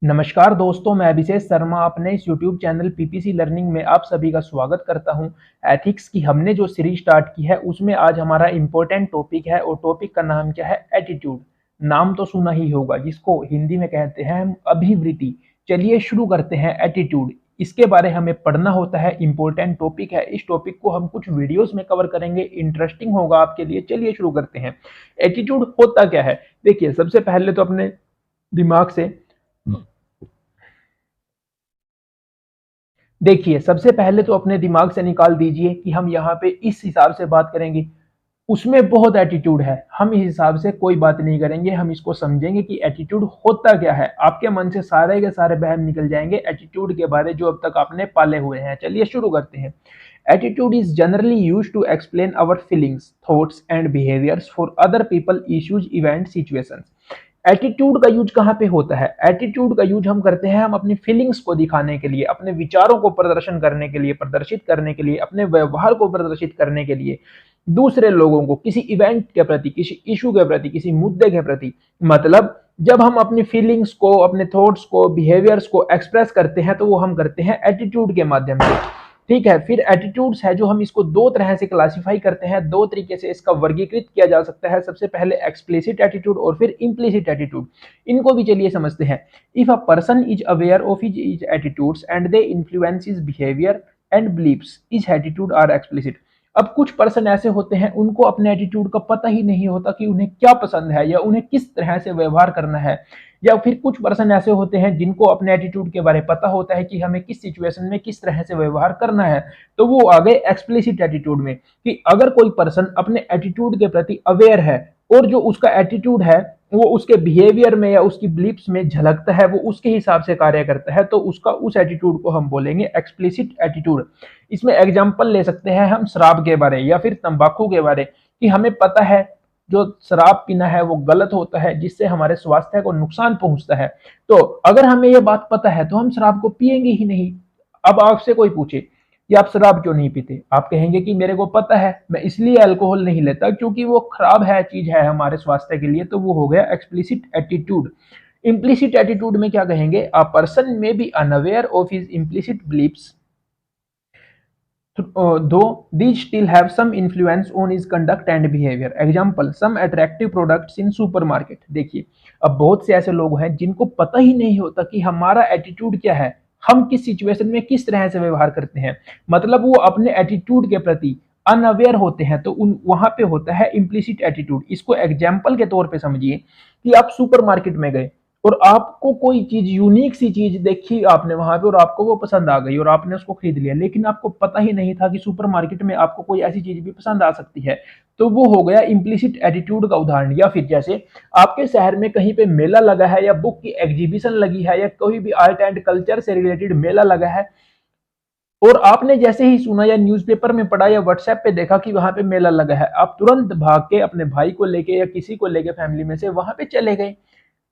नमस्कार दोस्तों, मैं अभिषेक शर्मा अपने इस यूट्यूब चैनल पीपीसी लर्निंग में आप सभी का स्वागत करता हूं। एथिक्स की हमने जो सीरीज स्टार्ट की है उसमें आज हमारा इम्पोर्टेंट टॉपिक है और टॉपिक का नाम क्या है? एटीट्यूड। नाम तो सुना ही होगा, जिसको हिंदी में कहते हैं हम अभिवृत्ति। चलिए शुरू करते हैं। एटीट्यूड, इसके बारे हमें पढ़ना होता है, इम्पोर्टेंट टॉपिक है। इस टॉपिक को हम कुछ वीडियोस में कवर करेंगे, इंटरेस्टिंग होगा आपके लिए। चलिए शुरू करते हैं। एटीट्यूड होता क्या है? देखिए, सबसे पहले तो अपने दिमाग से देखिए, सबसे पहले तो अपने दिमाग से निकाल दीजिए कि हम यहाँ पे इस हिसाब से बात करेंगे, उसमें बहुत एटीट्यूड है। हम इस हिसाब से कोई बात नहीं करेंगे, हम इसको समझेंगे कि एटीट्यूड होता क्या है। आपके मन से सारे के सारे वहम निकल जाएंगे एटीट्यूड के बारे जो अब तक आपने पाले हुए हैं। चलिए शुरू करते हैं। Attitude is generally used to explain our feelings, thoughts and behaviours for other people, issues, event, situations. Attitude का यूज कहाँ पे होता है? एटीट्यूड का यूज हम करते हैं हम अपनी फीलिंग्स को दिखाने के लिए, अपने विचारों को प्रदर्शन करने के लिए, प्रदर्शित करने के लिए, अपने व्यवहार को प्रदर्शित करने के लिए, दूसरे लोगों को किसी इवेंट के प्रति, किसी इशू के प्रति, किसी मुद्दे के प्रति। मतलब जब हम अपनी फीलिंग्स को, अपने थॉट्स को, बिहेवियर्स को एक्सप्रेस करते हैं तो वो हम करते हैं एटीट्यूड के माध्यम से। ठीक है, फिर एटीट्यूड्स है जो हम इसको दो तरह से क्लासिफाई करते हैं, दो तरीके से इसका वर्गीकृत किया जा सकता है। सबसे पहले एक्सप्लिसिट एटीट्यूड और फिर इम्प्लिसिट एटीट्यूड। इनको भी चलिए समझते हैं। If a person is aware of his attitudes and they influence his behaviour and believes, is attitude are explicit. अब कुछ पर्सन ऐसे होते हैं उनको अपने एटीट्यूड का पता ही नहीं होता कि उन्हें क्या पसंद है या उन्हें किस तरह से व्यवहार करना है। या फिर कुछ पर्सन ऐसे होते हैं जिनको अपने एटीट्यूड के बारे में पता होता है कि हमें किस सिचुएशन में किस तरह से व्यवहार करना है। तो वो आ गए एक्सप्लिसिट एटीट्यूड में, कि अगर कोई पर्सन अपने एटीट्यूड के प्रति अवेयर है और जो उसका एटीट्यूड है वो उसके बिहेवियर में या उसकी बिलीफ्स में झलकता है, वो उसके हिसाब से कार्य करता है, तो उसका उस एटीट्यूड को हम बोलेंगे एक्सप्लिसिट एटीट्यूड। इसमें एग्जांपल ले सकते हैं हम शराब के बारे या फिर तंबाकू के बारे, कि हमें पता है जो शराब पीना है वो गलत होता है, जिससे हमारे स्वास्थ्य को नुकसान पहुंचता है। तो अगर हमें ये बात पता है तो हम शराब को पिएंगे ही नहीं। अब आपसे कोई पूछे कि आप शराब क्यों नहीं पीते, आप कहेंगे कि मेरे को पता है, मैं इसलिए अल्कोहल नहीं लेता क्योंकि वो खराब है, चीज है हमारे स्वास्थ्य के लिए। तो वो हो गया एक्सप्लिसिट एटीट्यूड। इम्प्लिसिट एटीट्यूड में क्या कहेंगे? A person may be unaware of his implicit beliefs, though these still have some influence on his conduct and behavior. Example, some attractive products in supermarket. देखिए, अब बहुत से ऐसे लोग हैं जिनको पता ही नहीं होता कि हमारा एटीट्यूड क्या है, हम किस सिचुएशन में किस तरह से व्यवहार करते हैं। मतलब वो अपने एटीट्यूड के प्रति अनअवेयर होते हैं, तो उन वहां पे होता है इम्प्लिसिट एटीट्यूड। इसको एग्जाम्पल के तौर पे समझिए कि आप सुपरमार्केट में गए और आपको कोई चीज, यूनिक सी चीज देखी आपने वहां पे और आपको वो पसंद आ गई और आपने उसको खरीद लिया, लेकिन आपको पता ही नहीं था कि सुपरमार्केट में आपको कोई ऐसी चीज भी पसंद आ सकती है। तो वो हो गया इम्प्लिसिट एटीट्यूड का उदाहरण। या फिर जैसे आपके शहर में कहीं पे मेला लगा है या बुक की एग्जीबिशन लगी है या कोई भी आर्ट एंड कल्चर से रिलेटेड मेला लगा है, और आपने जैसे ही सुना या न्यूज़पेपर में पढ़ा या व्हाट्सएप पे देखा कि वहां पे मेला लगा है, आप तुरंत भाग के अपने भाई को लेके या किसी को लेके फैमिली में से वहां पे चले गए।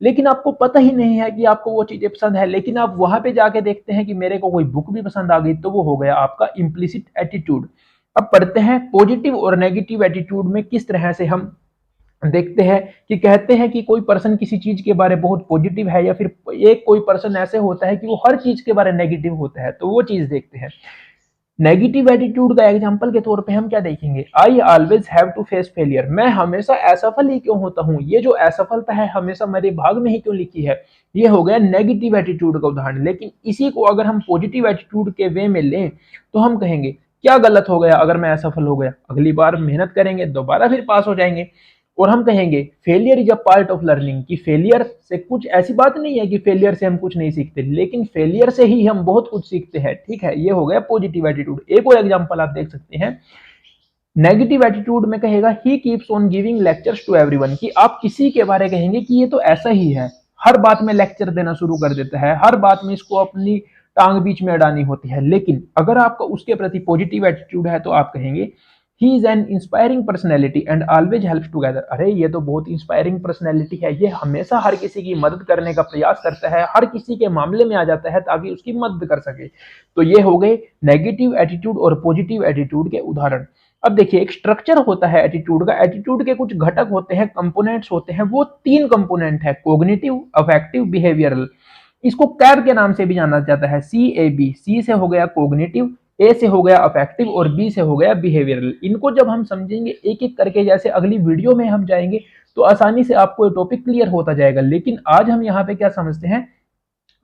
लेकिन आपको पता ही नहीं है कि आपको वो चीजें पसंद है, लेकिन आप वहां पे जाके देखते हैं कि मेरे को कोई बुक भी पसंद आ गई। तो वो हो गया आपका इम्प्लिसिट एटीट्यूड। अब पढ़ते हैं पॉजिटिव और नेगेटिव एटीट्यूड में किस तरह से हम देखते हैं। कि कहते हैं कि कोई पर्सन किसी चीज के बारे बहुत पॉजिटिव है, या फिर एक कोई पर्सन ऐसे होता है कि वो हर चीज के बारे नेगेटिव होता है। तो वो चीज देखते हैं। नेगेटिव एटीट्यूड का एग्जांपल के तौर पे हम क्या देखेंगे? I always have to face failure, मैं हमेशा असफल ही क्यों होता हूँ, ये जो असफलता है हमेशा मेरे भाग में ही क्यों लिखी है। ये हो गया नेगेटिव एटीट्यूड का उदाहरण। लेकिन इसी को अगर हम पॉजिटिव एटीट्यूड के वे में लें तो हम कहेंगे क्या गलत हो गया अगर मैं असफल हो गया, अगली बार मेहनत करेंगे, दोबारा फिर पास हो जाएंगे। और हम कहेंगे failure is a part of learning, कि फेलियर से कुछ ऐसी बात नहीं है कि फेलियर से हम कुछ नहीं सीखते, लेकिन फेलियर से ही हम बहुत कुछ सीखते हैं। ठीक है, ये हो गया पॉजिटिव एटीट्यूड। एक और एग्जांपल आप देख सकते हैं। नेगेटिव एटीट्यूड में कहेगा he keeps on giving lectures to everyone, कि आप किसी के बारे कहेंगे कि ये तो ऐसा ही है, हर बात में लेक्चर देना शुरू कर देता है, हर बात में इसको अपनी टांग बीच में अड़ानी होती है। लेकिन अगर आपका उसके प्रति पॉजिटिव एटीट्यूड है तो आप कहेंगे he is an inspiring personality and always helps together. अरे ये तो बहुत इंस्पायरिंग पर्सनैलिटी है, ये हमेशा हर किसी की मदद करने का प्रयास करता है, हर किसी के मामले में आ जाता है ताकि उसकी मदद कर सके। तो ये हो गए नेगेटिव एटीट्यूड और पॉजिटिव एटीट्यूड के उदाहरण। अब देखिए, एक स्ट्रक्चर होता है एटीट्यूड का। एटीट्यूड के कुछ घटक होते हैं, कंपोनेंट्स होते हैं। वो तीन कंपोनेंट है, कोग्निटिव, अफेक्टिव, बिहेवियरल। इसको कैब के नाम से भी जाना जाता है, CAB। सी से हो गया कोग्निटिव, ए से हो गया अफेक्टिव और बी से हो गया बिहेवियरल। इनको जब हम समझेंगे एक एक करके, जैसे अगली वीडियो में हम जाएंगे, तो आसानी से आपको ये टॉपिक क्लियर होता जाएगा। लेकिन आज हम यहाँ पे क्या समझते हैं,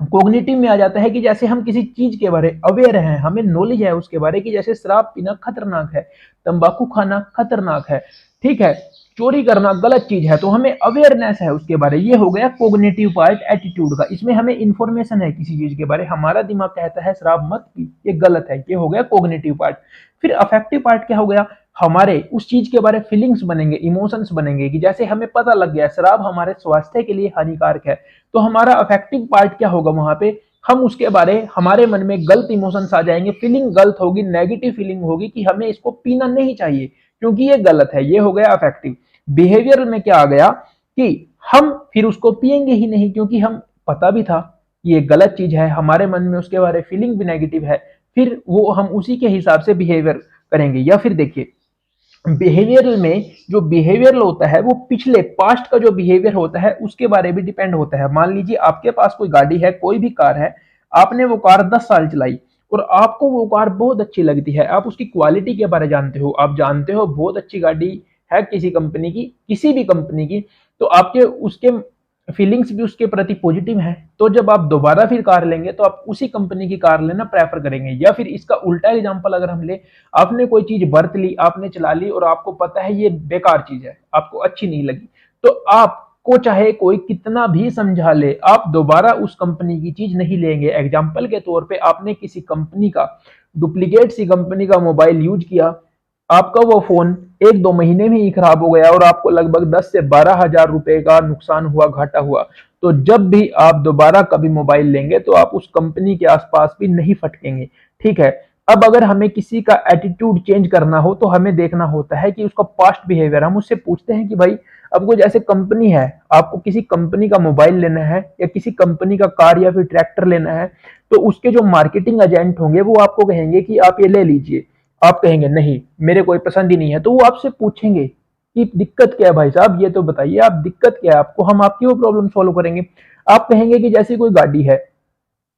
कोग्निटिव में आ जाता है कि जैसे हम किसी चीज के बारे अवेयर हैं, हमें नॉलेज है उसके बारे की, जैसे शराब पीना खतरनाक है, तंबाकू खाना खतरनाक है, ठीक है, चोरी करना गलत चीज है, तो हमें अवेयरनेस है उसके बारे। ये हो गया कोग्निटिव पार्ट एटीट्यूड का। इसमें हमें इंफॉर्मेशन है किसी चीज के बारे, हमारा दिमाग कहता है शराब मत पी, ये गलत है, ये हो गया कोग्निटिव पार्ट। फिर अफेक्टिव पार्ट क्या हो गया, हमारे उस चीज के बारे फीलिंग्स बनेंगे, इमोशंस बनेंगे, कि जैसे हमें पता लग गया शराब हमारे स्वास्थ्य के लिए हानिकारक है, तो हमारा अफेक्टिव पार्ट क्या होगा, वहां पे हम उसके बारे, हमारे मन में गलत इमोशंस आ जाएंगे, फीलिंग गलत होगी, नेगेटिव फीलिंग होगी कि हमें इसको पीना नहीं चाहिए क्योंकि ये गलत है। ये हो गया अफेक्टिव। बिहेवियर में क्या आ गया कि हम फिर उसको पिएंगे ही नहीं, क्योंकि हम पता भी था ये गलत चीज है, हमारे मन में उसके बारे फीलिंग भी नेगेटिव है, फिर वो हम उसी के हिसाब से बिहेवियर करेंगे। या फिर देखिए, बिहेवियरल में जो बिहेवियरल होता है वो पिछले पास्ट का जो बिहेवियर होता है उसके बारे में डिपेंड होता है। मान लीजिए आपके पास कोई गाड़ी है, कोई भी कार है, आपने वो कार 10 साल चलाई और आपको वो कार बहुत अच्छी लगती है, आप उसकी क्वालिटी के बारे जानते हो, आप जानते हो बहुत अच्छी गाड़ी है किसी कंपनी की, किसी भी कंपनी की, तो आपके उसके फीलिंग्स भी उसके प्रति पॉजिटिव हैं, तो जब आप दोबारा फिर कार लेंगे तो आप उसी कंपनी की कार लेना प्रेफर करेंगे। या फिर इसका उल्टा एग्जांपल अगर हम ले, आपने कोई चीज बरत ली, आपने चला ली और आपको पता है ये बेकार चीज है, आपको अच्छी नहीं लगी, तो आपको चाहे कोई कितना भी समझा ले, आप दोबारा उस कंपनी की चीज नहीं लेंगे। एग्जाम्पल के तौर पर आपने किसी कंपनी का, डुप्लीकेट सी कंपनी का मोबाइल यूज किया, आपका वो फोन 1-2 महीने में ही खराब हो गया और आपको लगभग 10 से 12 हजार रुपए का नुकसान हुआ, घाटा हुआ, तो जब भी आप दोबारा कभी मोबाइल लेंगे तो आप उस कंपनी के आसपास भी नहीं फटकेंगे, ठीक है। अब अगर हमें किसी का एटीट्यूड चेंज करना हो तो हमें देखना होता है कि उसका पास्ट बिहेवियर, हम उससे पूछते हैं कि भाई अब कोई जैसे कंपनी है, आपको किसी कंपनी का मोबाइल लेना है या किसी कंपनी का कार या फिर ट्रैक्टर लेना है, तो उसके जो मार्केटिंग एजेंट होंगे वो आपको कहेंगे कि आप ये ले लीजिए, आप कहेंगे नहीं मेरे कोई पसंद ही नहीं है, तो वो आपसे पूछेंगे कि दिक्कत क्या है भाई साहब, ये तो बताइए आप दिक्कत क्या है आपको, हम आपकी वो प्रॉब्लम सॉल्व करेंगे। आप कहेंगे कि जैसी कोई गाड़ी है,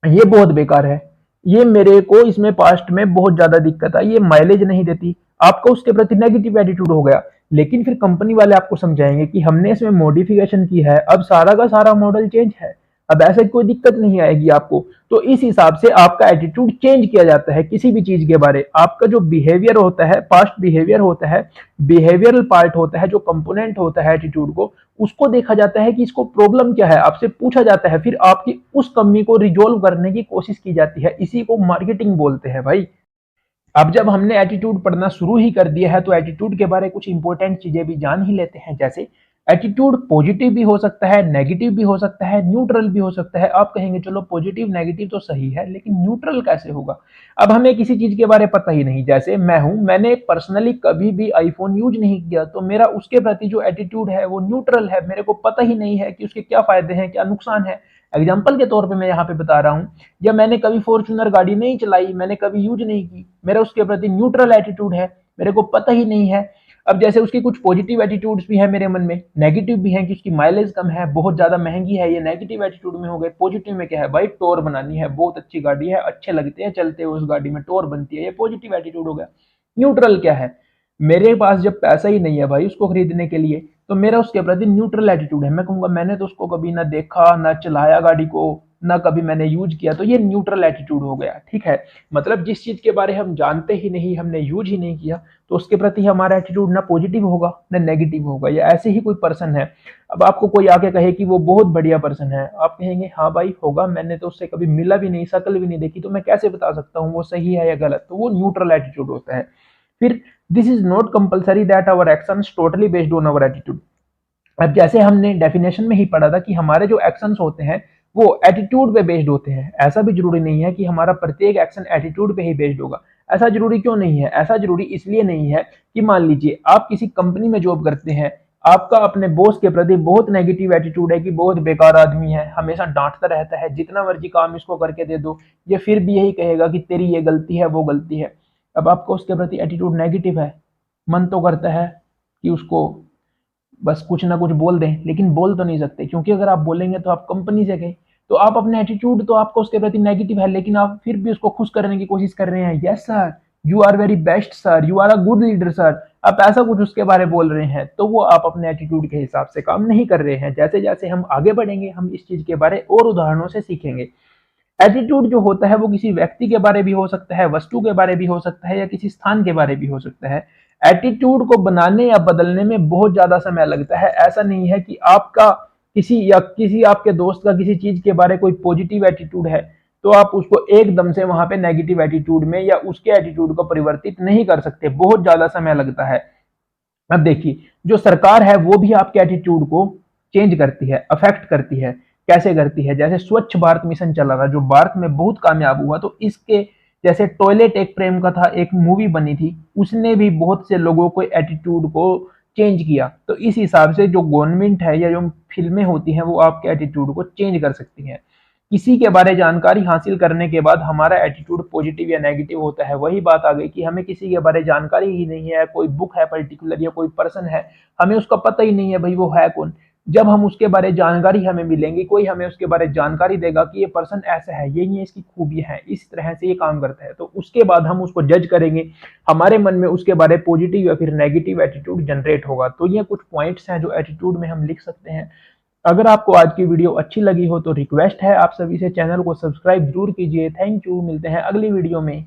ये बहुत बेकार है, ये मेरे को इसमें पास्ट में बहुत ज्यादा दिक्कत आई, ये माइलेज नहीं देती, आपका उसके प्रति नेगेटिव एटीट्यूड हो गया। लेकिन फिर कंपनी वाले आपको समझाएंगे कि हमने इसमें मॉडिफिकेशन की है, अब सारा का सारा मॉडल चेंज है, अब ऐसे कोई दिक्कत नहीं आएगी आपको। तो इस हिसाब से आपका एटीट्यूड चेंज किया जाता है किसी भी चीज के बारे। आपका जो बिहेवियर होता है, पास्ट बिहेवियर होता है, बिहेवियरल पार्ट होता है, जो कंपोनेंट होता है एटीट्यूड को, उसको देखा जाता है कि इसको प्रॉब्लम क्या है, आपसे पूछा जाता है, फिर आपकी उस कमी को रिजोल्व करने की कोशिश की जाती है। इसी को मार्केटिंग बोलते हैं भाई। अब जब हमने एटीट्यूड पढ़ना शुरू ही कर दिया है तो एटीट्यूड के बारे में कुछ इंपॉर्टेंट चीजें भी जान ही लेते हैं। जैसे एटीट्यूड पॉजिटिव भी हो सकता है, नेगेटिव भी हो सकता है, न्यूट्रल भी हो सकता है। आप कहेंगे चलो पॉजिटिव नेगेटिव तो सही है, लेकिन न्यूट्रल कैसे होगा। अब हमें किसी चीज के बारे में पता ही नहीं, जैसे मैं हूं, मैंने पर्सनली कभी भी आईफोन यूज नहीं किया, तो मेरा उसके प्रति जो एटीट्यूड है वो न्यूट्रल है, मेरे को पता ही नहीं है कि उसके क्या फायदे हैं क्या नुकसान है। एग्जाम्पल के तौर पे मैं यहाँ पे बता रहा हूँ, या मैंने कभी फॉर्च्यूनर गाड़ी नहीं चलाई, मैंने कभी यूज नहीं की, मेरा उसके प्रति न्यूट्रल एटीट्यूड है, मेरे को पता ही नहीं है। अब जैसे उसकी कुछ पॉजिटिव एटीट्यूड्स भी है मेरे मन में, नेगेटिव भी है कि उसकी माइलेज कम है, बहुत ज्यादा महंगी है, ये नेगेटिव एटीट्यूड में हो गए। पॉजिटिव में क्या है भाई, टोर बनानी है, बहुत अच्छी गाड़ी है, अच्छे लगते हैं चलते हुए उस गाड़ी में, टोर बनती है, ये पॉजिटिव एटीट्यूड हो गया। न्यूट्रल क्या है, मेरे पास जब पैसा ही नहीं है भाई उसको खरीदने के लिए, तो मेरा उसके प्रति न्यूट्रल एटीट्यूड है, मैं कहूंगा मैंने तो उसको कभी ना देखा ना चलाया गाड़ी को, ना कभी मैंने यूज किया, तो ये न्यूट्रल एटीट्यूड हो गया, ठीक है। मतलब जिस चीज के बारे हम जानते ही नहीं, हमने यूज ही नहीं किया, तो उसके प्रति हमारा एटीट्यूड ना पॉजिटिव होगा ना नेगेटिव होगा। या ऐसे ही कोई पर्सन है, अब आपको कोई आके कहे कि वो बहुत बढ़िया पर्सन है, आप कहेंगे हाँ भाई होगा, मैंने तो उससे कभी मिला भी नहीं, शक्ल भी नहीं देखी, तो मैं कैसे बता सकता हूँ वो सही है या गलत, तो वो न्यूट्रल एटीट्यूड होता है। फिर this is not compulsory that our actions totally based on our attitude. अब जैसे हमने डेफिनेशन में ही पढ़ा था कि हमारे जो एक्शंस होते हैं वो एटीट्यूड पे बेस्ड होते हैं, ऐसा भी जरूरी नहीं है कि हमारा प्रत्येक एक्शन एटीट्यूड पे ही बेस्ड होगा। ऐसा जरूरी क्यों नहीं है, ऐसा जरूरी इसलिए नहीं है कि मान लीजिए आप किसी कंपनी में जॉब करते हैं, आपका अपने बॉस के प्रति बहुत नेगेटिव एटीट्यूड है कि बहुत बेकार आदमी है, हमेशा डांटता रहता है, जितना मर्जी काम इसको करके दे दो ये फिर भी यही कहेगा कि तेरी ये गलती है वो गलती है। अब आपका उसके प्रति एटीट्यूड नेगेटिव है, मन तो करता है कि उसको बस कुछ ना कुछ बोल दें, लेकिन बोल तो नहीं सकते, क्योंकि अगर आप बोलेंगे तो आप कंपनी से गए, तो आप अपने एटीट्यूड तो आपका उसके प्रति नेगेटिव है, लेकिन आप फिर भी उसको खुश करने की कोशिश कर रहे हैं। Yes sir, you are very best sir, you are a good leader sir, आप ऐसा कुछ उसके बारे में बोल रहे हैं, तो वो आप अपने एटीट्यूड के हिसाब से काम नहीं कर रहे हैं। जैसे जैसे हम आगे बढ़ेंगे हम इस चीज के बारे और उदाहरणों से सीखेंगे। एटीट्यूड जो होता है वो किसी व्यक्ति के बारे भी हो सकता है, वस्तु के बारे भी हो सकता है, या किसी स्थान के बारे भी हो सकता है। एटीट्यूड को बनाने या बदलने में बहुत ज्यादा समय लगता है। ऐसा नहीं है कि आपका किसी आपके दोस्त का किसी चीज के बारे कोई पॉजिटिव एटीट्यूड है तो आप उसको एकदम से वहां पे नेगेटिव एटीट्यूड में या उसके एटीट्यूड को परिवर्तित नहीं कर सकते, बहुत ज्यादा समय लगता है। अब देखिए, जो सरकार है वो भी आपके एटीट्यूड को चेंज करती है, अफेक्ट करती है। कैसे करती है? जैसे स्वच्छ भारत मिशन चला था जो भारत में बहुत कामयाब हुआ, तो इसके जैसे टॉयलेट एक प्रेम का था, एक मूवी बनी थी, उसने भी बहुत से लोगों को एटीट्यूड को चेंज किया। तो इस हिसाब से जो गवर्नमेंट है या जो फिल्में होती हैं वो आपके एटीट्यूड को चेंज कर सकती हैं। किसी के बारे जानकारी हासिल करने के बाद हमारा एटीट्यूड पॉजिटिव या नेगेटिव होता है। वही बात आ गई कि हमें किसी के बारे जानकारी ही नहीं है, कोई बुक है पर्टिकुलर या कोई पर्सन है, हमें उसका पता ही नहीं है भाई वो है कौन। जब हम उसके बारे जानकारी हमें मिलेंगी, कोई हमें उसके बारे जानकारी देगा कि ये पर्सन ऐसा है, ये इसकी खूबियां हैं, इस तरह से ये काम करता है, तो उसके बाद हम उसको जज करेंगे। हमारे मन में उसके बारे पॉजिटिव या फिर नेगेटिव एटीट्यूड जनरेट होगा। तो ये कुछ पॉइंट्स हैं जो एटीट्यूड में हम लिख सकते हैं। अगर आपको आज की वीडियो अच्छी लगी हो तो रिक्वेस्ट है आप सभी से चैनल को सब्सक्राइब जरूर कीजिए। थैंक यू, मिलते हैं अगली वीडियो में।